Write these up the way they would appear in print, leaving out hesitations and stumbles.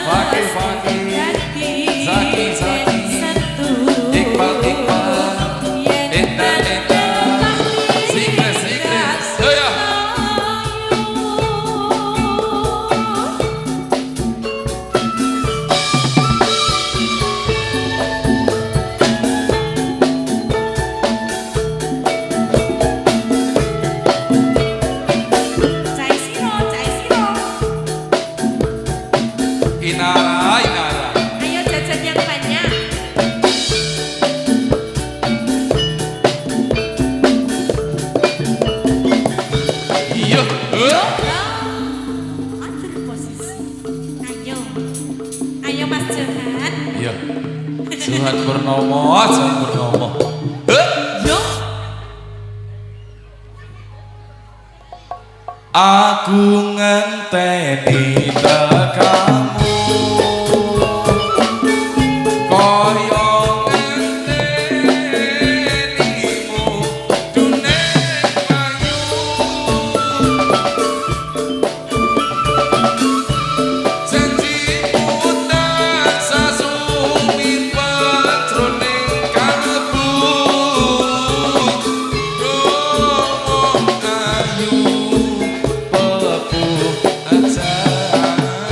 Pakai Johan Purnomo. Yo. Aku ngenteni tekamu. Koyo ngentenimu dune ayu. Janjimu tak sasumi patroning kalbu. Ngomong ayu pepuh ajaku.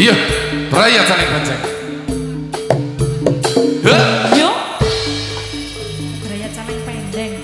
Iya, beraya saling bonceng. Yo. Beraya saling pendeng.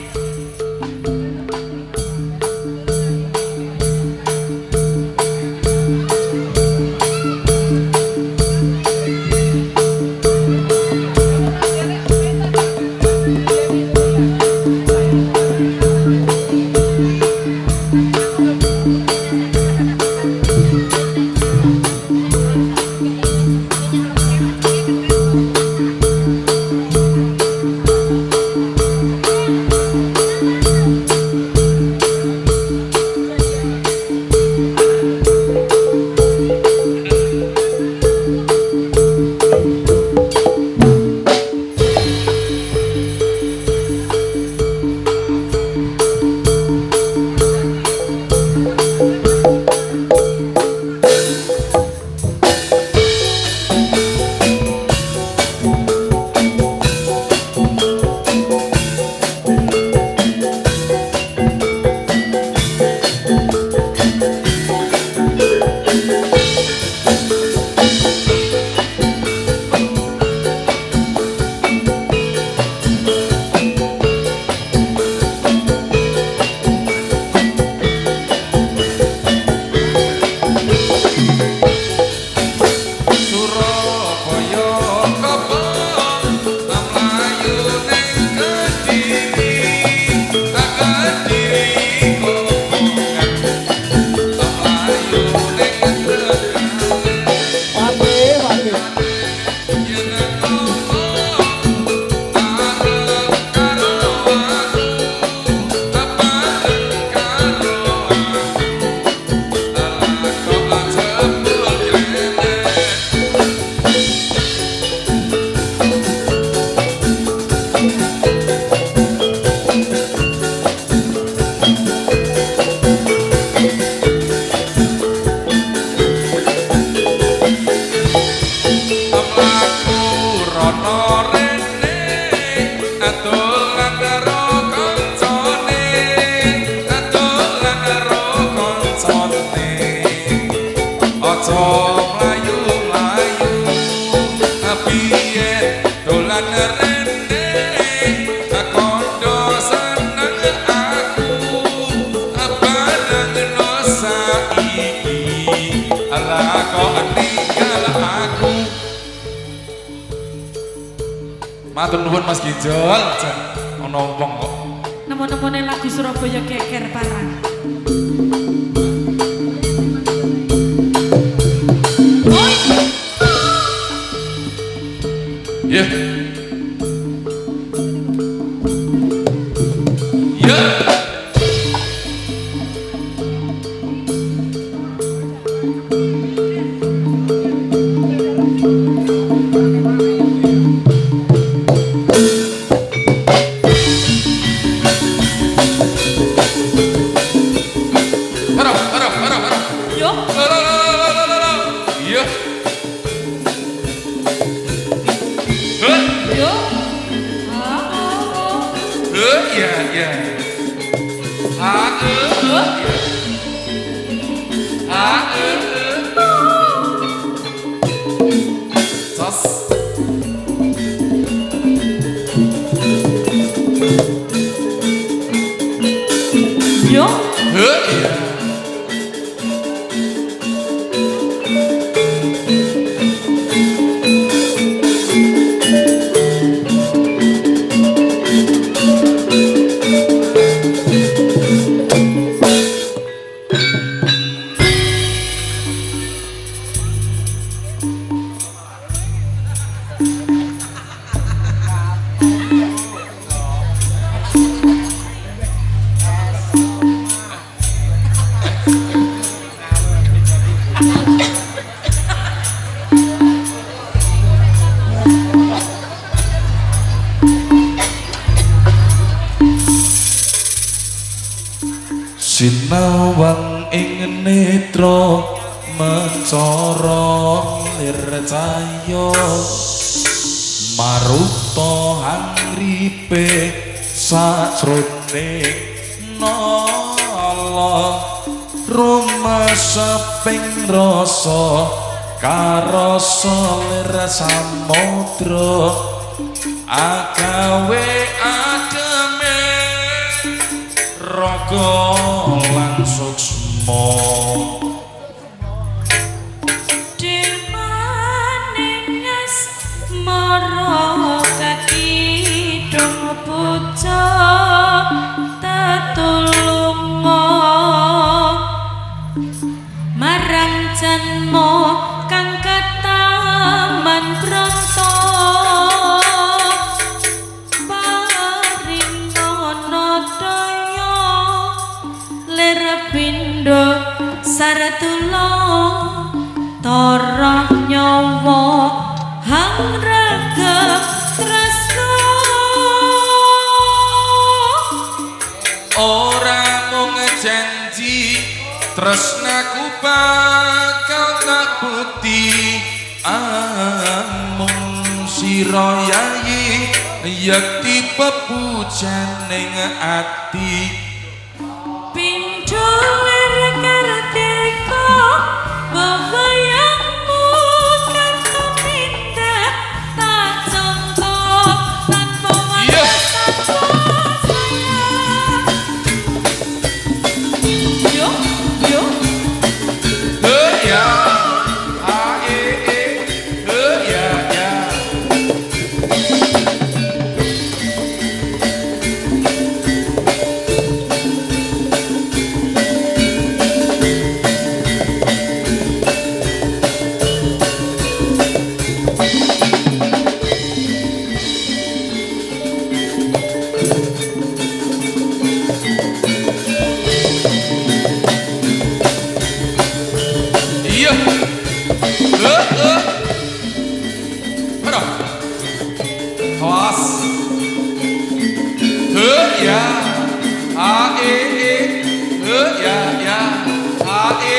Matur nuwun Mas Ginjal, ono wong kok. Nemu-nemune lagu Surabaya geger parang. Yeah. Yeah. Sinawang ing netra mencara lir cahya maruta hangripe sajroning nala rumasa ping rasa karo solir samudra agawe ademe raga lan suksma Mara kakidung puja tetulunga marang janma kang kataman pranta paringana daya lir pindha saratula tara nyawa hang raga tresno ora mung janji tresnaku bakal tak bukti amung sira yayi yakti pepujan ning ati pindho lir kartika bayangmu kartu pindah tak contoh tanpa yo yo ya a e ya ya iya Aduh. Awas. Ya. A e ya ya. A e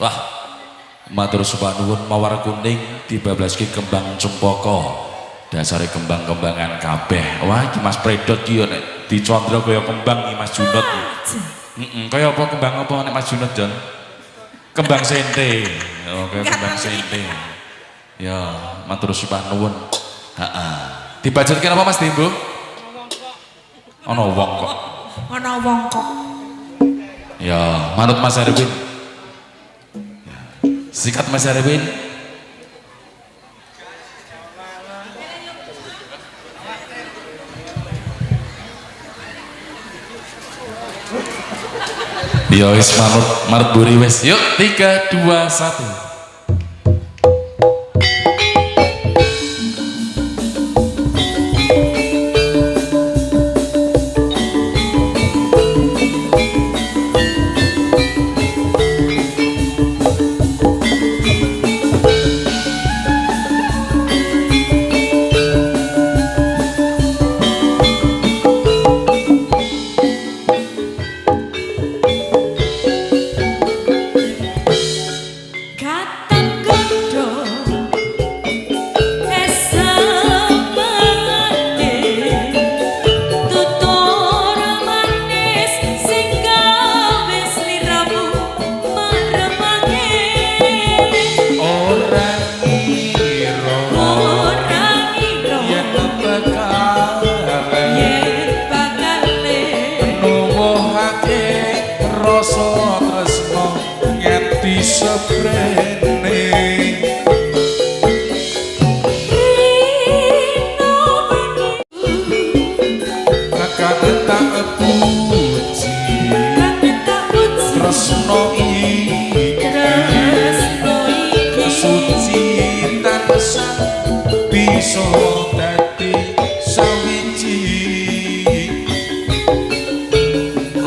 Wah, matur suwun nuwun mawar kuning dibablaske kembang cempaka. Dasare kembang-kembangan kabeh. Wah, iki Mas Predot iki yo nek dicondro kaya kembang iki Mas Junot. Kaya apa kembang apa nek Mas Junot, Jon? Kembang sente. Oh, kaya kembang sente. Ya, matur suwun nuwun. Heeh. Dibajutke apa Mas Timbo? Ana wong kok. Ana wong kok. Ya, manut Mas Erwin. Sikat Mas Erwin. Ya wis manut buri wis. Yuk 3 2 1.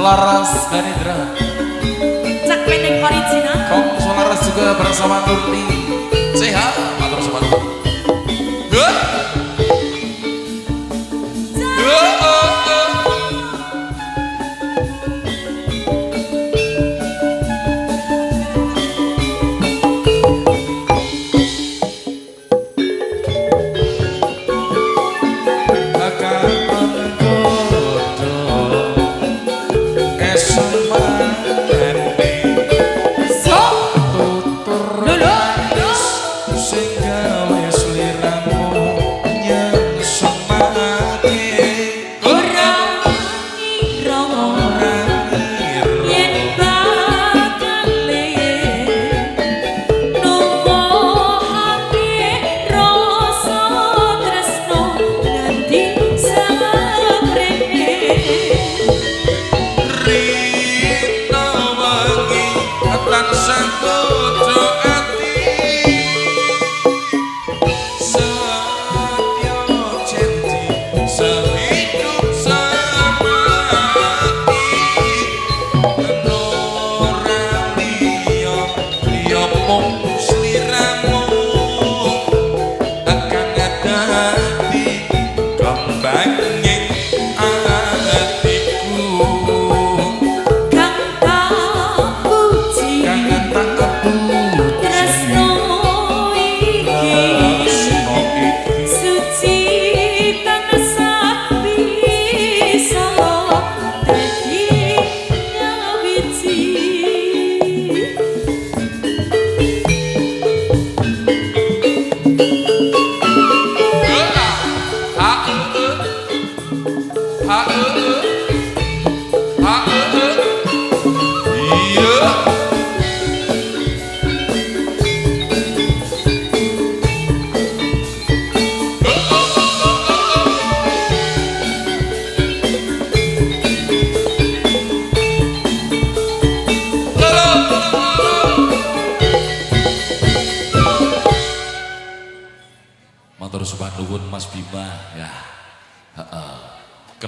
Laras Ganindra Cak pendek original. Kong Solaras juga bersama Nurni sehat matur suwun.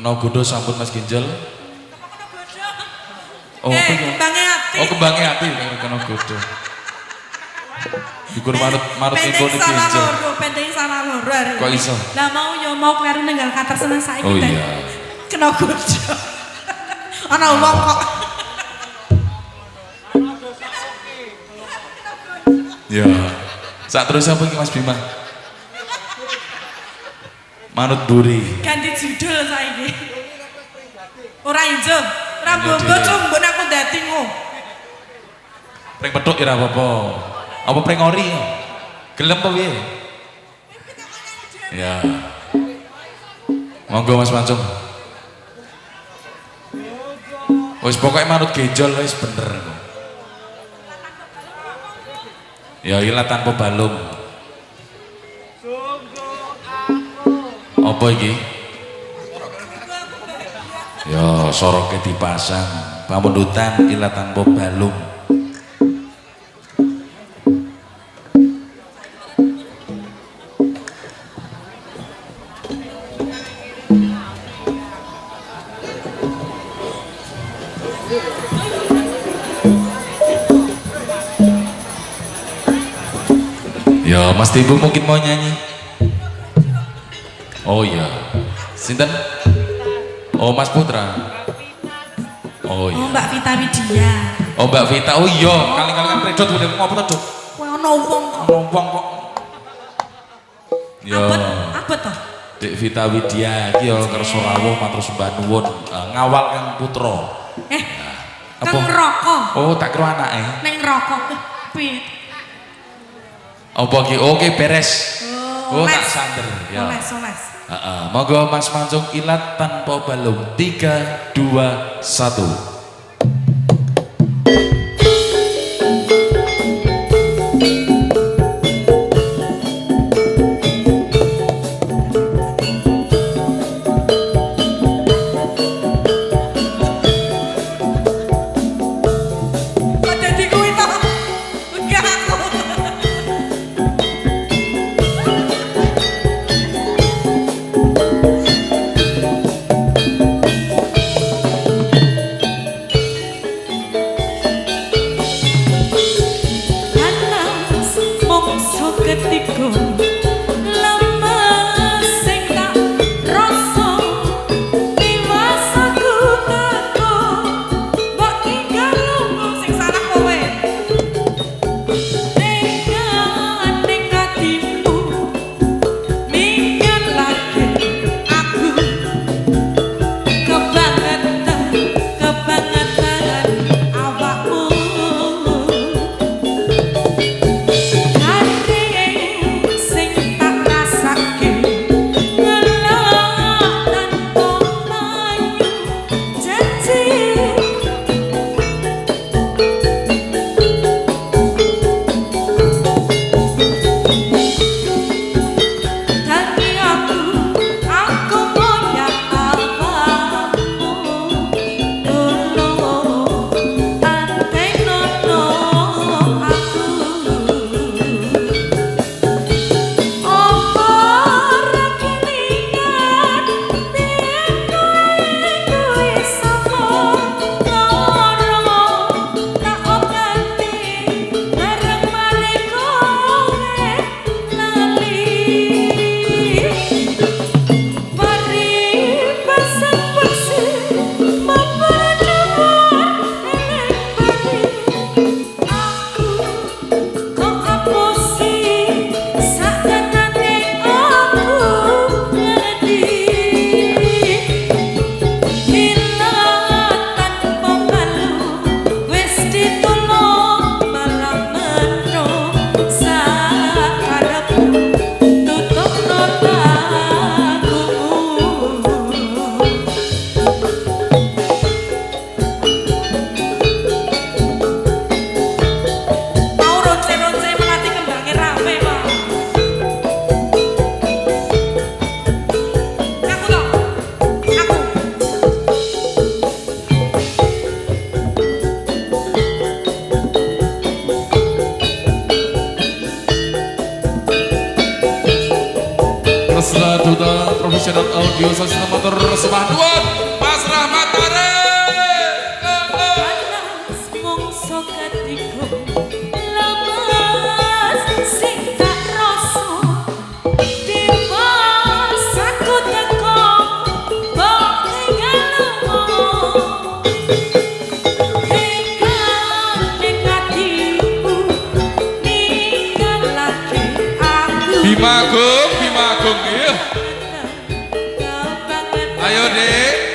Kena godo sampun Mas Ginjal. Oh, kembangnya ati. Oh, kembangnya ati kena godo. Syukur manut info ning salah Ginjal. loro, penting salah loro. hari Kok ini. iso? Lah mau kleru ninggal kater seneng saiki. Oh teh. iya. Kena gojo. Ana wong kok. Ya. Saat terus apa iki Mas Bima? Manut duri. Ganti judul saiki. Ora ijo, ora Iya, bobo Dik. combon aku dadi ngo. Pring petuk ya apa-apa. Apa pring ori? Gelem apa piye? Ya. Monggo Mas Mancung. Wis pokoknya manut gejol wis bener kok. Ya ilat tanpa balung. Apa iki? Ya soroknya dipasang. Pamundutan ilat tanpa balung. Ya Mas Tibu mungkin mau nyanyi. Oh iya. Sinten? Oh Mas Putra. Oh iya. Oh Mbak Vita Widya. Oh Mbak Vita. Oh iya, kali-kali kan predot udah ngopo to, Duk? Kowe ana wong kok. Ono wong kok. Ya. Abot to? Dek Vita Widya iki ya kersa rawuh matur sembah nuwun ngawal Kang Putra. Kang Apa? rokok. Oh, tak kira anake. Neng rokok. Piye? Apa ki? Oke beres. Oh, les. tak sander. Ya. Oles. Heeh, monggo Mas Mancung ilat tanpa balung. 3 2 1. Kok dadi kuwi to? Enggak aku. channel audio sasana motor sembah nuwun Mas Rahmat Are. Panas mongso katiku lemas sing tak rasa tiwas aku teko mbok tinggalmu tekan ning atiku ninggalake aku Bimagung, Bimagung nggih. Ayo Dek.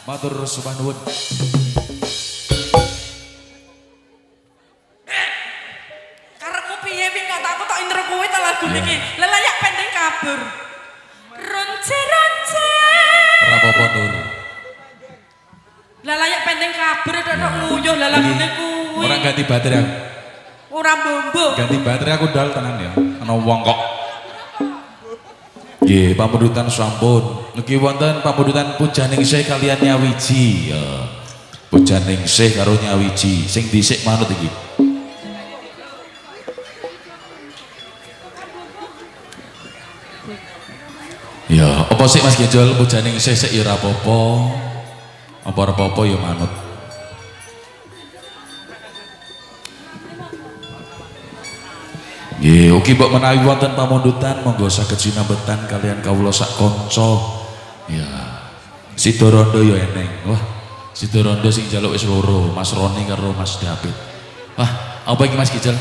Matur sembah nuwun. Karepmu piye pi kok aku tok intro kuwi ta lagu niki. Lelayak pending kabur. Ronce-ronce. Ora apa-apa Nur. Lelayak pending kabur tok nguyuh lah lagune kuwi. Ora ganti baterai aku. Ora mbombo. Ganti baterai aku dal tenan ya. Ana wong kok. Nggih, pamundutan sampun. Niki wonten pamundutan Pujaningsih kalian Nyawiji ya. Pujaningsih karo Nyawiji. Sing dhisik manut iki. Ya, apa sih Mas Gejol Pujaningsih sik ya ora apa-apa. Apa ora apa-apa ya manut. Nggih, ugi mbok menawi wonten pamundutan monggo saged sinambetan kalian kawula sak kanca. Ya. Sidorondo ya eneng. Wah, Sidorondo sing njaluk wis loro, Mas Roni karo Mas David. Wah, apa iki Mas Gijal?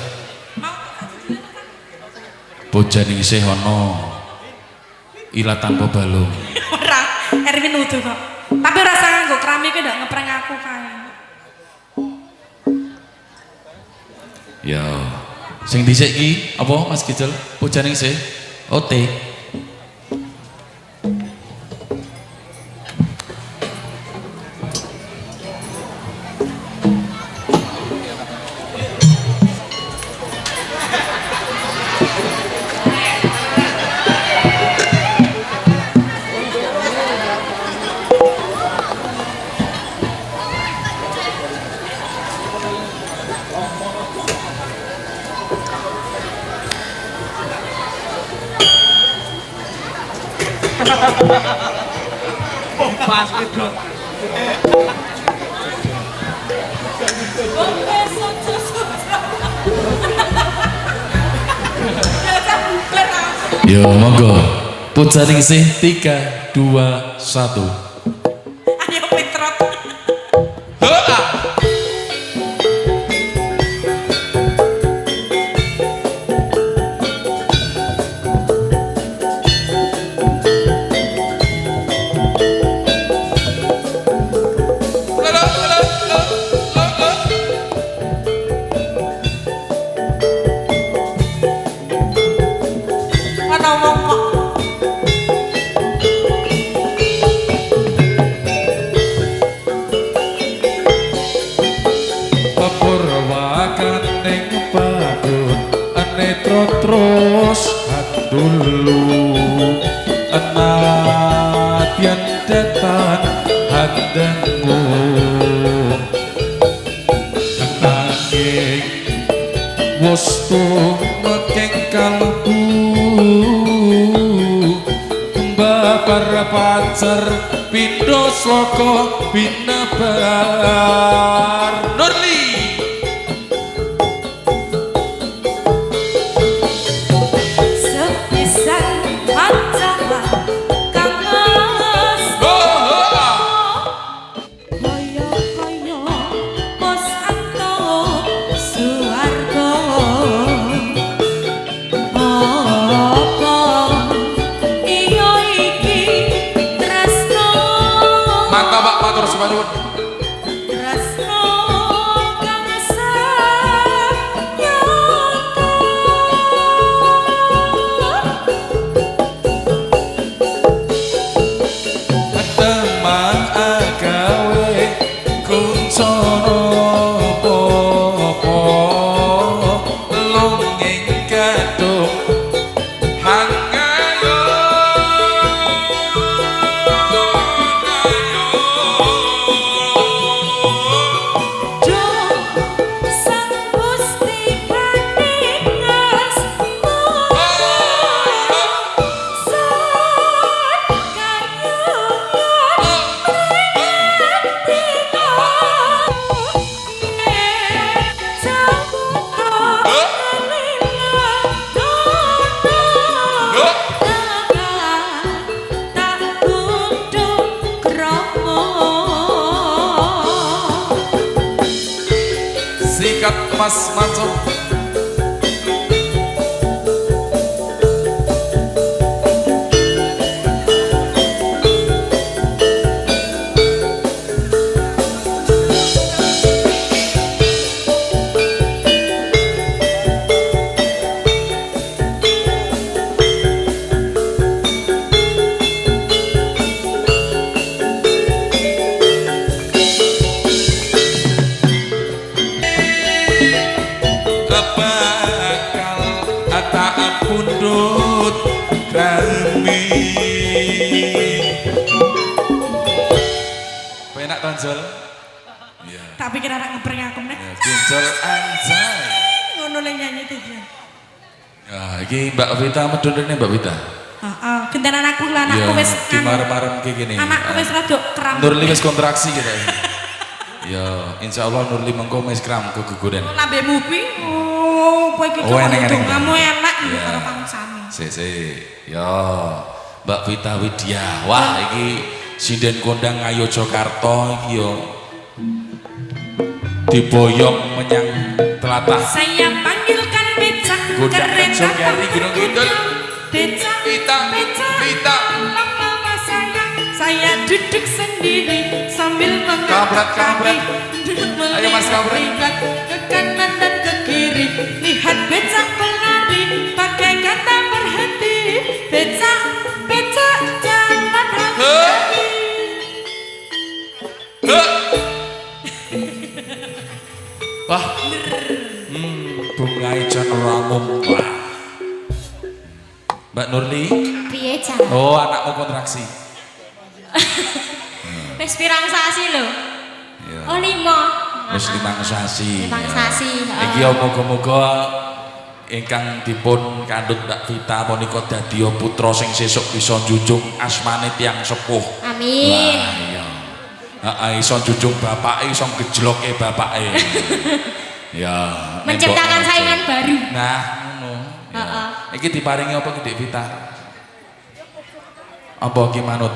Pujaningsih ana ila tanpa balung. Ora, Erwin utuh kok. Tapi ora usah nganggo keramik ndak ngeprank aku kae. Ya. Sing dhisik iki apa Mas Gijal? Pujaningsih. OT. Yo monggo Pujaningsih 3 2 1. Ayo Petrot. Ana wong kok. temu nanging wis tumekeng kalbu babar pacar pindha saka binebar Nurli sepisan pacaran kang asma kaya pos anto suwarga apa iya iki tresno Mantap Pak, matur sembah nuwun. tresno kang teman agawe kuncana apa longing kadung hangayo sang Gusti paningas Sikat Mas Mansur. bakal tak pundut rami penak tonjol iya tak pikir anak ngeprank aku nih tonjol anjay ngono le nyanyi iki ya iki Mbak Vita medun ini Mbak Vita heeh gentenan aku lah anakku wis di marem-marem kayak gini anakku wis rada kram Nurli wis kontraksi gitu ya insya Allah Nurli mengko wis kram keguguran lambemu kuwi kowe iki kok eneng-eneng. kamu enak Iya. karo pangsane ya Mbak Vita Widya wah iki sinden kondang ayo Jakarta iki yo diboyong menyang telatah saya panggilkan becak Gondang kereta kencur nyari Gunung Kidul. becak Vita, Vita. lama saya duduk sendiri sambil Kabret, kabret. Ayo, Mas, kabret. melihat ke kanan dan ke kiri lihat becak berlari pakai kata berhenti becak becak jangan hati-hati wah bunga ijan rangum wah Mbak Nurli Piye Cak? oh anakmu kontraksi Wis pirang sasi lho? ya Oh 5. wis 5 sasi 5 sasi. iki yo muga-muga ingkang dipun kandhut Mbak Vita menika dadi putra sing sesuk bisa njunjung asmane tiyang sepuh Amin. wah iya heeh iso njunjung bapake iso gejloke bapake ya Menciptakan nembok saingan aja. baru. Nah, ngono. Ya. Iki diparingi apa Dik Vita? Apa ki manut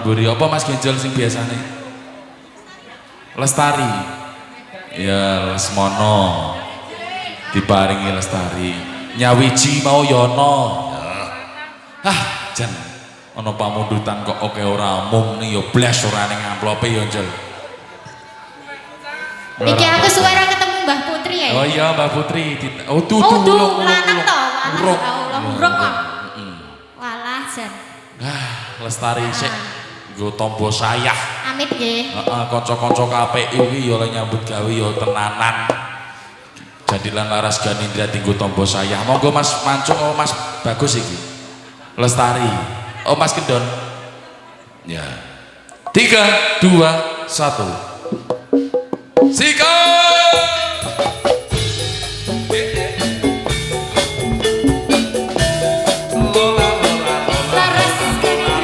buri apa Mas Genjol sing biasane? Lestari. Ya Lesmono. Diparingi Lestari. Nyawiji mau yono. Ya. Hah, jan ana pamundutan kok oke ora mung nih yo blas ora ning amplope yo Jol. Iki aku suara ketemu Mbah Putri ya. Oh iya Mbak Putri. Oh tuh Oh, tuh tuh lanang to. urung. Allah, urung kok. Walah jan. Ah, Lestari sik nggo tombo sayah. Amit nggih. Heeh, kanca-kanca KPU iki ya oleh nyambut gawe ya tenanan. Jadilan laras Ganindra tinggo tombo sayah. Monggo Mas Mancung, oh Mas Bagus iki. Lestari. Oh Mas Kendon. Ya. 3 2 1. Sikap. Laras keren.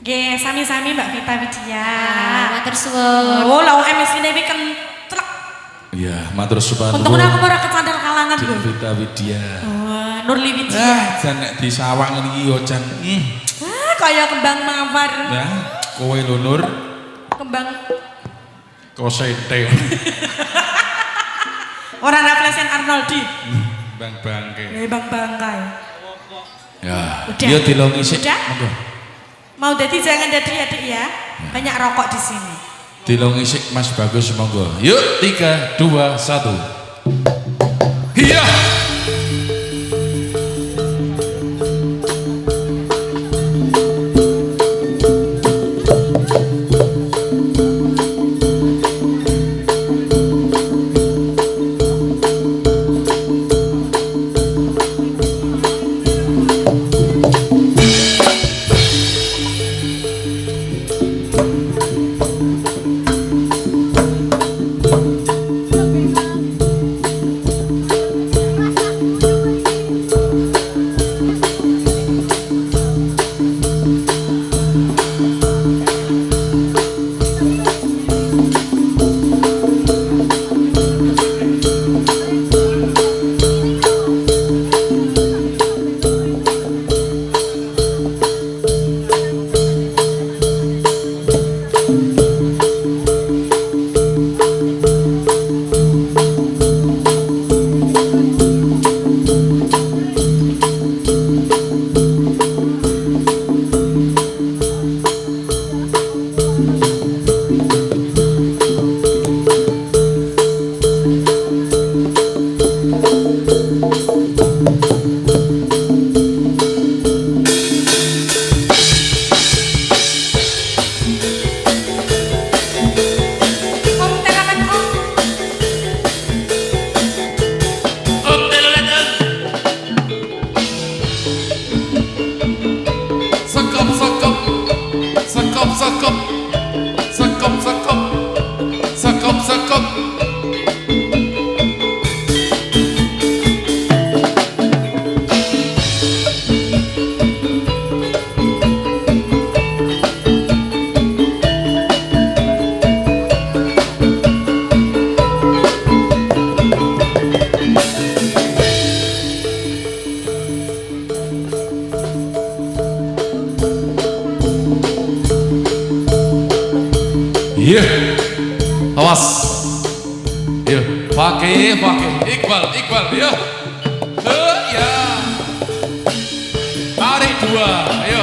Nggih, sami-sami Mbak Vita Widya. Matur suwun. Oh, lha MS ini iki kentrek. Iya, matur suwun. Untung aku ora kecandel kalangan lho. Vita Widya. Oh, Nurli Widya. Jan nek di sawang iki yo jan. Kaya kembang mawar. Ya, kowe lho Nur. Kembang Kosente. orang Rafflesia Arnoldi. Bang bangke. Bang Bangkai. Ya, Udah. dia dilongi sik. Udah? Monggo. Mau jadi jangan jadi adik ya. Banyak rokok di sini. Dilongi sik Mas Bagus monggo. Yuk 3 2 1. Iya. Sekop. Iya, awas. Iya, pakai. Iqbal, ya. Ya. Tarik 2, ayo.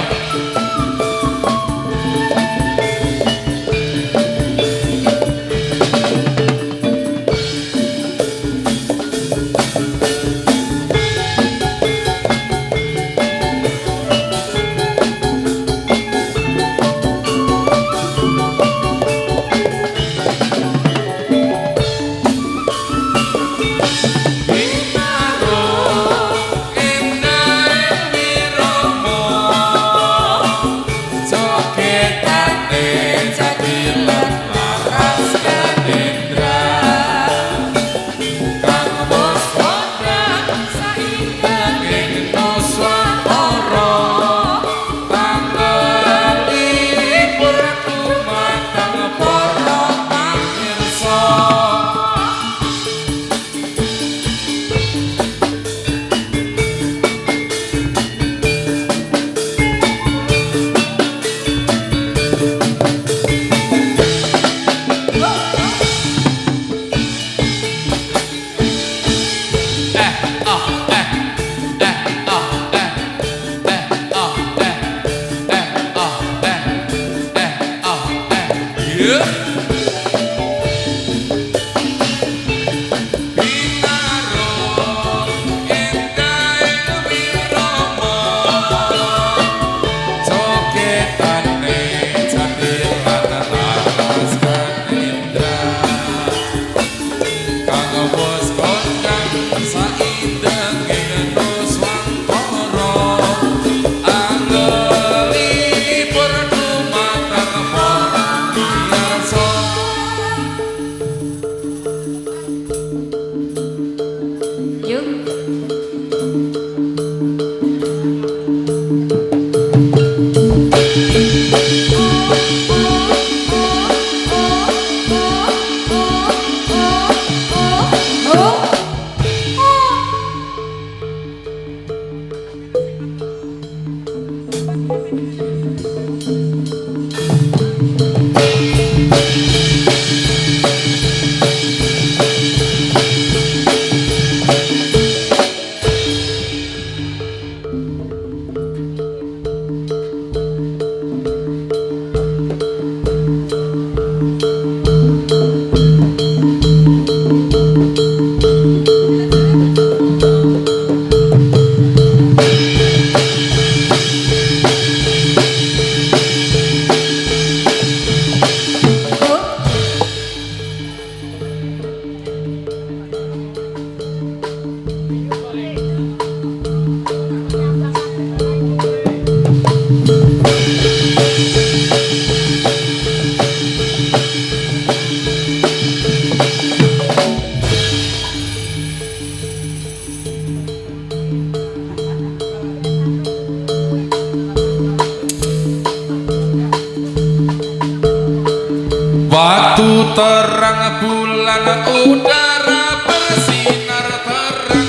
Waktu terang bulan udara bersinar terang,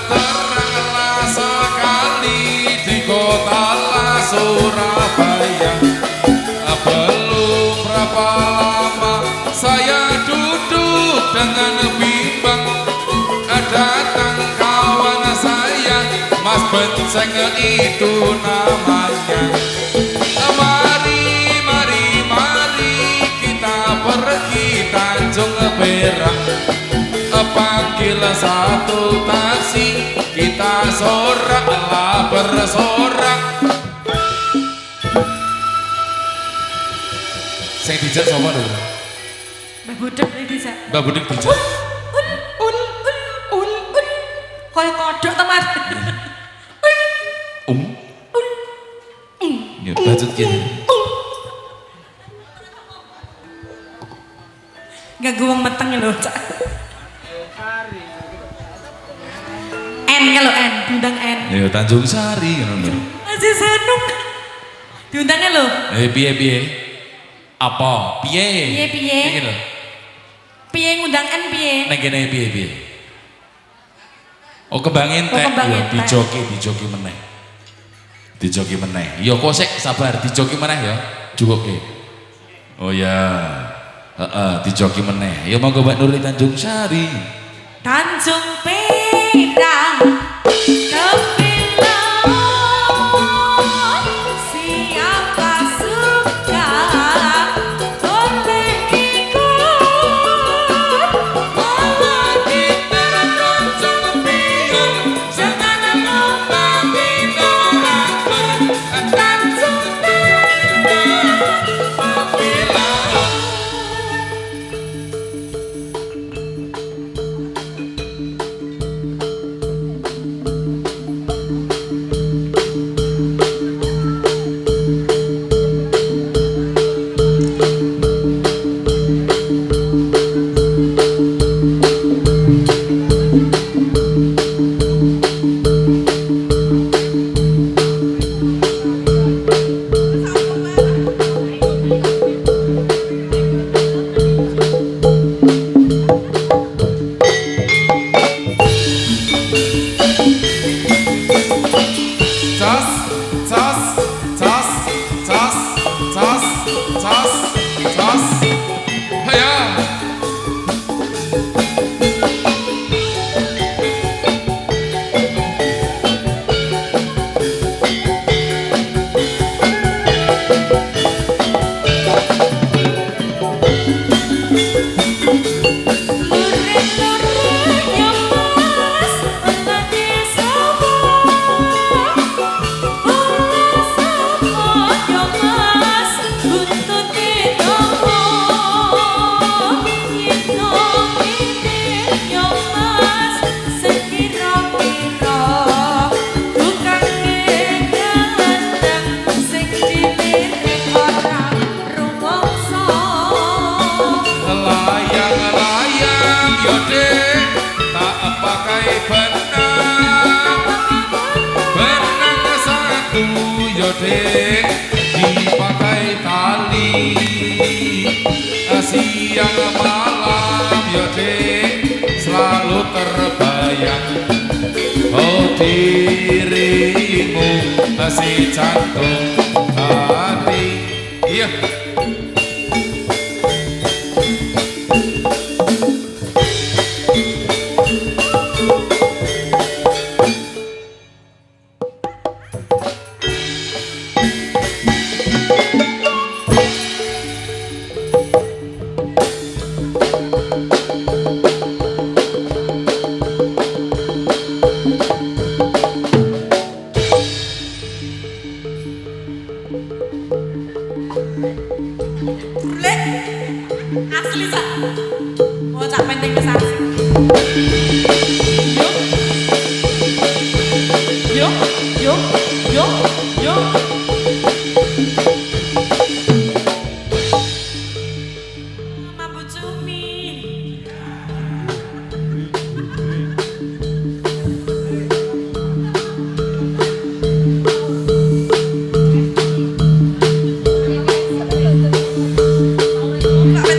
teranglah sekali di kota Surabaya. Belum berapa lama saya duduk dengan bimbang, datang kawan saya, Mas Benceng itu namanya. Pergi Tanjung Perak, panggil satu taksi, kita soraklah bersorak. Saya dijak sama dulu. Mbak Budek dijak. Mbak Budek dijak. Kaya kodok teman. Ya bacot gitu. Gak guang meteng lho, Cak. N kalau N, diundang N. Ya Tanjung Sari ngono lho. Aja Sanung. Diundangnya lho. Piye? Apa? Piye? Piye? Iki lho. Piye ngundang N piye? Nang kene piye? Oh kembangin teh. Ya dijoki meneh. Dijoki meneh. Ya kok sik sabar, dijoki meneh ya. Cukup. Oh ya. Dijoki meneh. Ya monggo Mbak Nurli Tanjung Sari. Tanjung Perak Kepilauan, siapa suka boleh ikut. Walau kita Tanjung Pion, jangan lupa kita Tanjung Perak Kepilauan. Dek dipakai tali siang malam ya dek selalu terbayang oh dirimu si jantung hati. Iya asli sak. Mau cak penting wis asli. Yo. Mambu cumi. Gak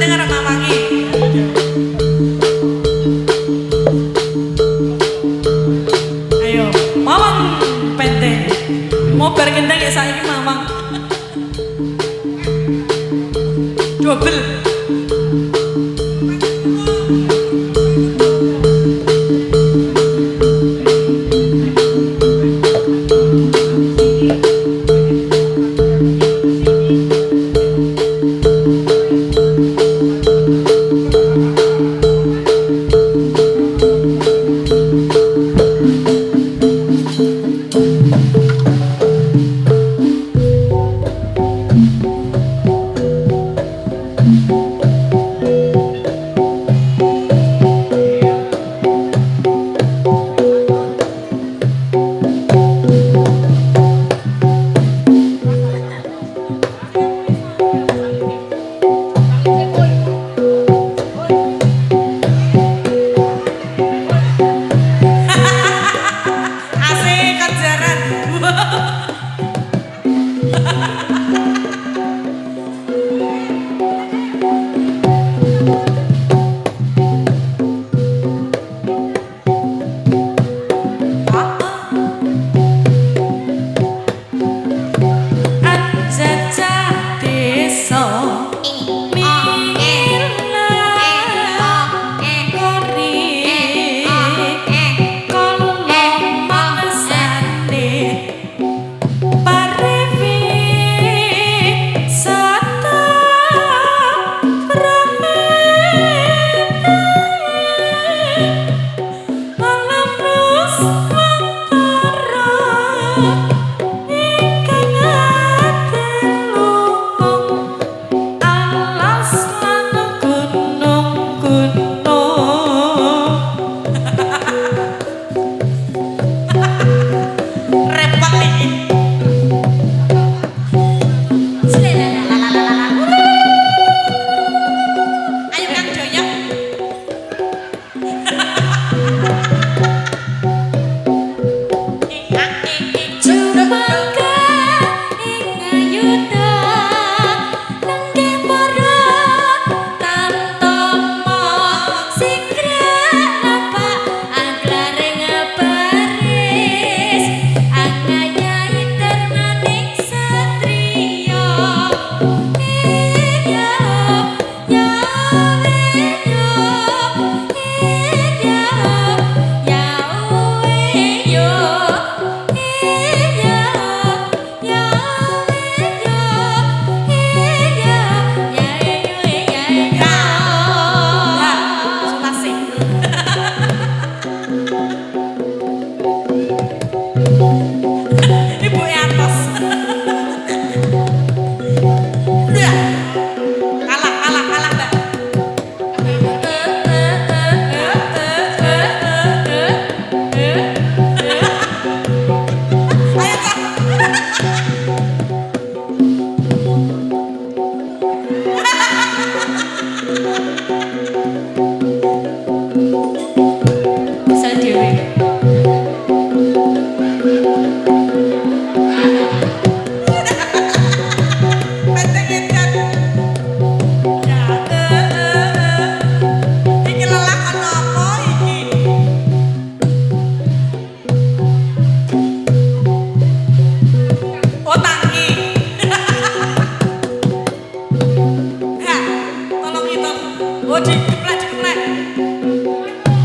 Oh, dikeplek, dikeplek.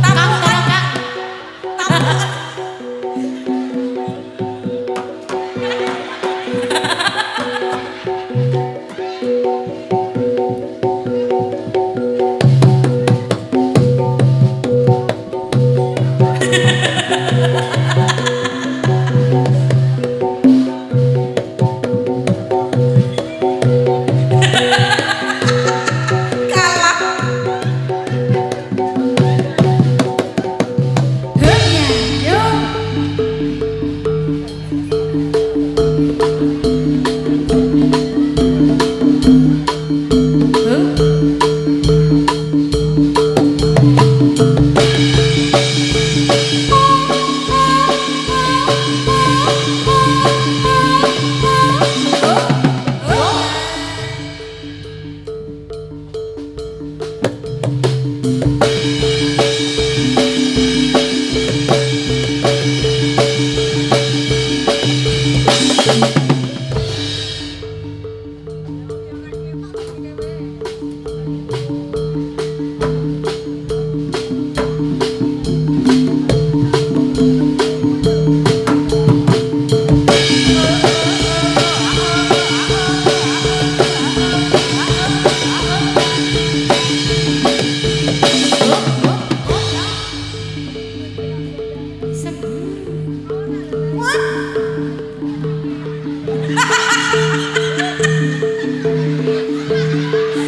Kang Tamu kan? tolong Kang. Tamu kan? Kalah. Heunya, yo.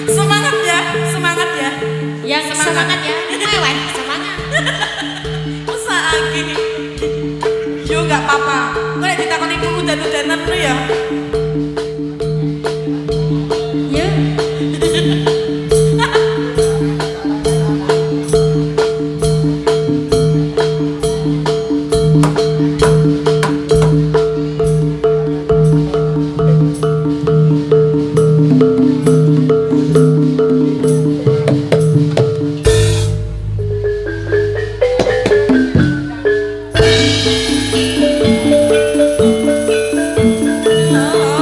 Semangat ya, semangat ya. Yang semangat ya. Mewah, semangat. Masa lagi. Yo gak apa-apa. Nek ditakoni ku udan-udanan lu ya. Yo. Oh.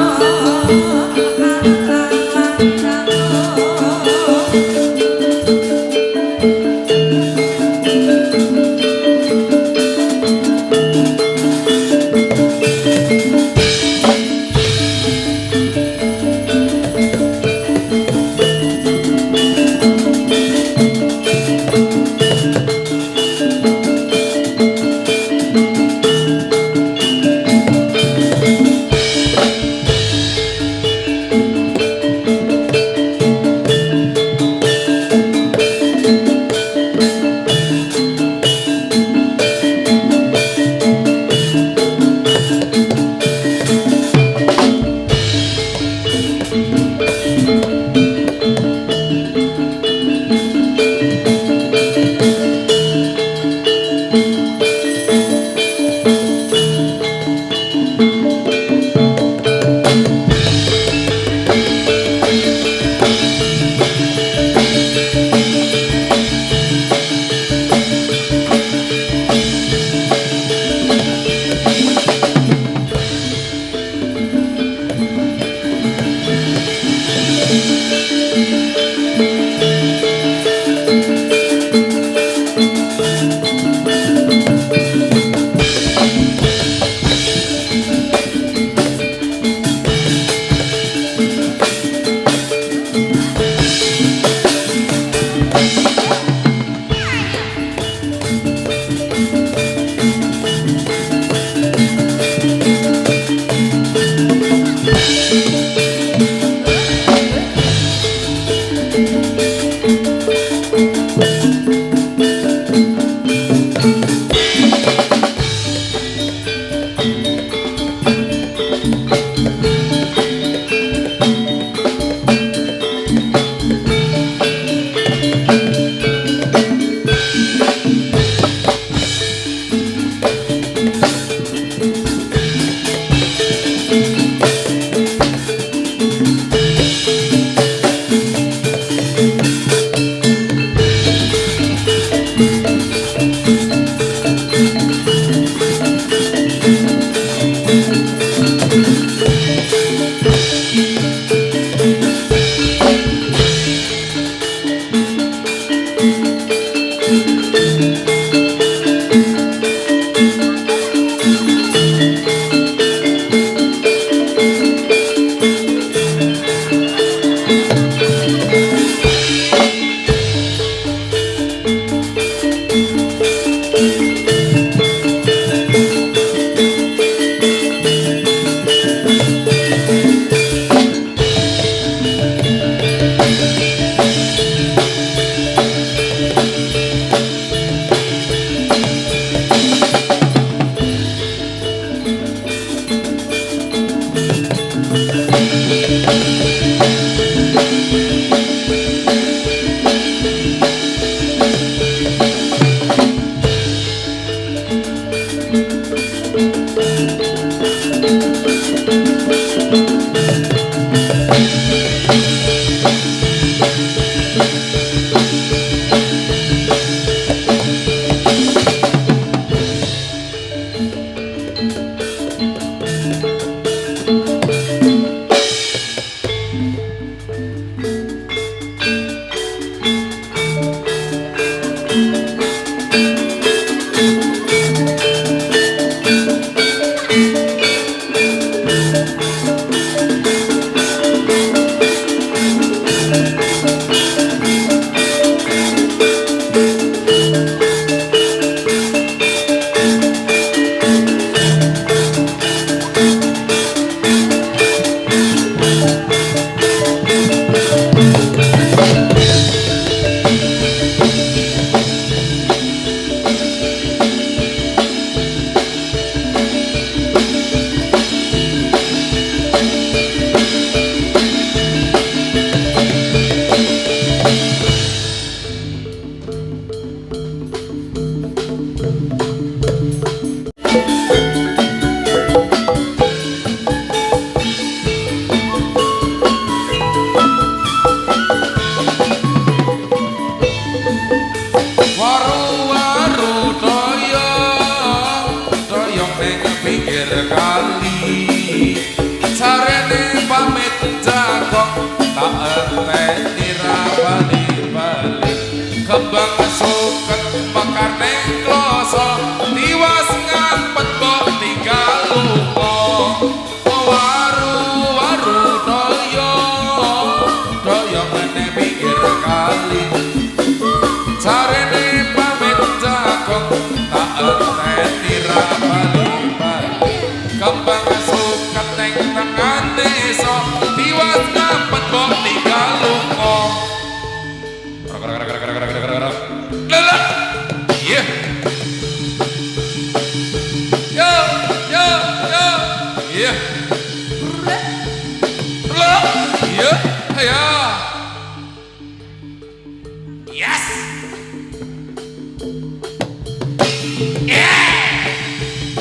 tak enteni ra bali-bali kembang suket mekar ning kloso tiwas ngampet kok tinggal lunga waru-waru doyo meneh pinggir kali carene pamit jagong tak enteni ra bali-bali kembang suket ning tangan desa tiwas ngampet kok tinggal lunga lala iya yo iya lala iya ayo yes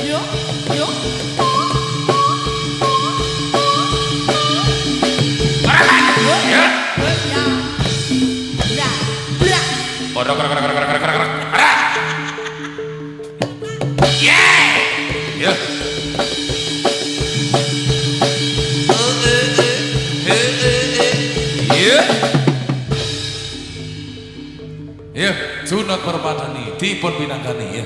Yo, yo. ya Kodok ya ya sunat permadani dipun pinanggani ya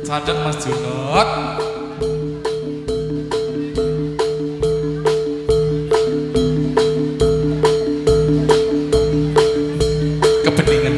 sadek Mas Junot kebeningan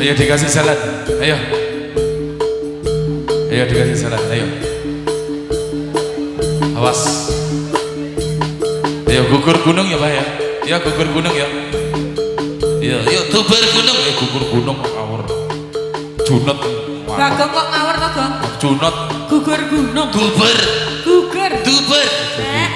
ayo dikasih jalan, ayo dikasih jalan, ayo awas, ayo gugur gunung ya Pak ya gugur gunung ya, yuk tuber gunung, gugur gunung ngawur, junot, Bagong kok ngawur to, Gong? junot, Gugur gunung. tuber, Gugur. tuber, Eh.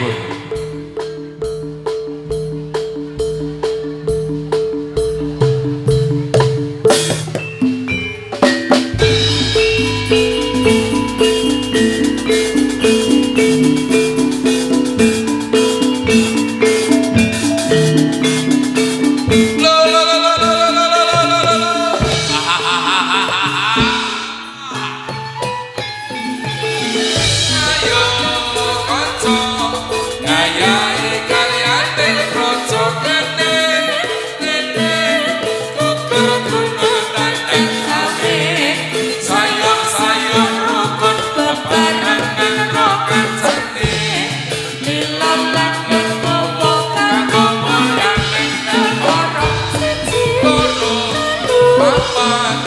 ayo kanca karo kancane lila lan legowo kanggo mulyane negara siji loro papat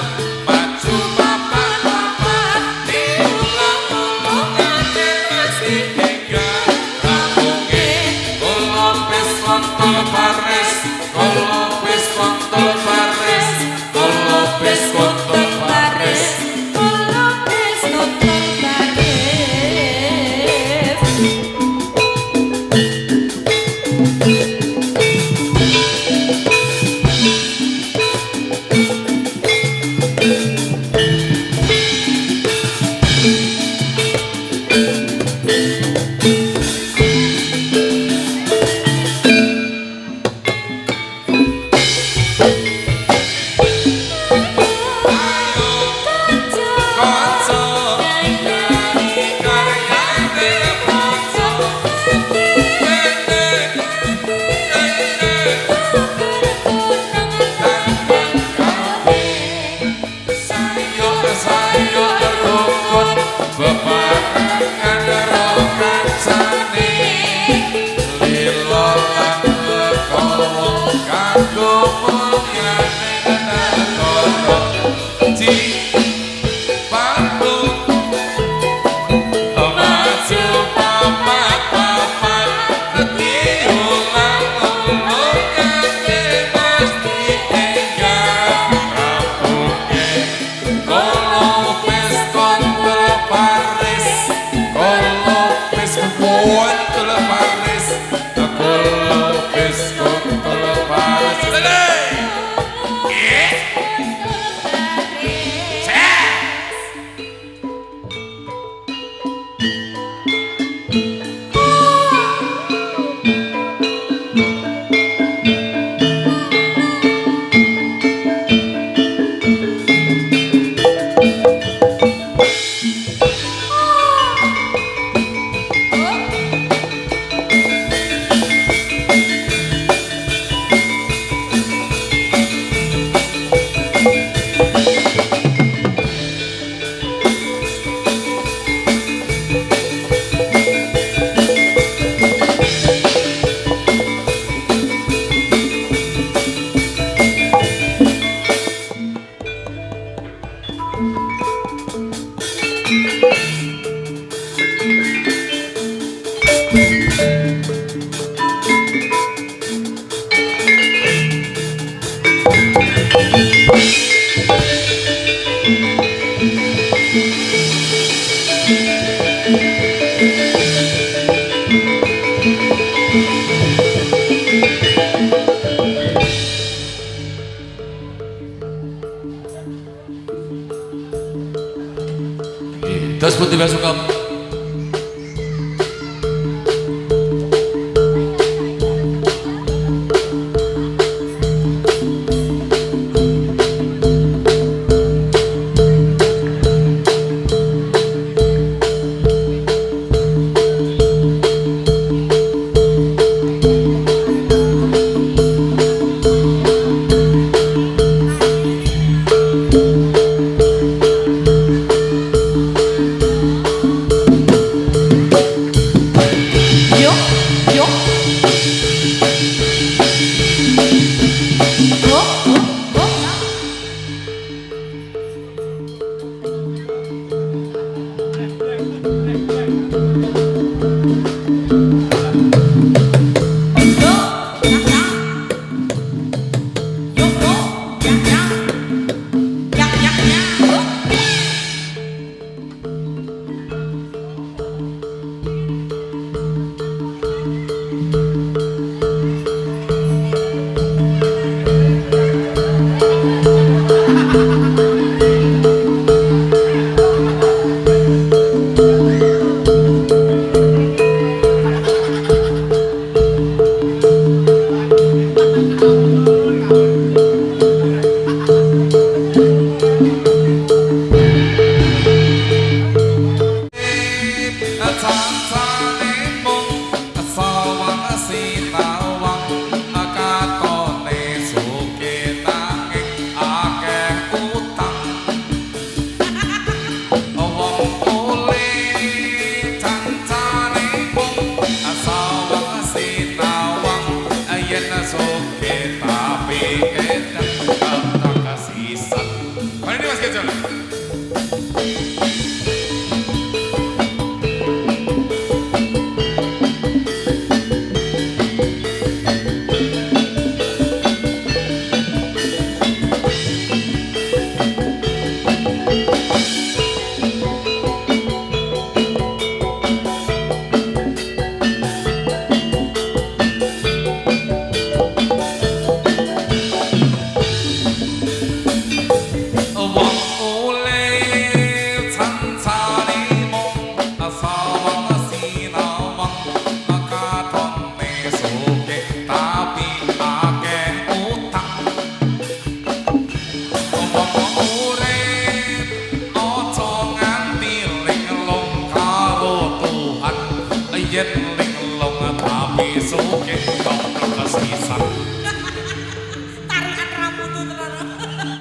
maju papat papat diulang-ulangane mesti enggal rampunge kula wis kontol pares kula wis kontol pares kula wis kontol pares kula wis kontol baris kanca karyane kanca sayo sayo rukun bebarengan karo kancane lila lan legowo kanggo mulyane negara ji Bandung maju papat papat diulang-ulangane mesti enggal rampunge kula wis kontol paris kula wis kontol paris kula wis kontol paris terus pun tiba suka suke.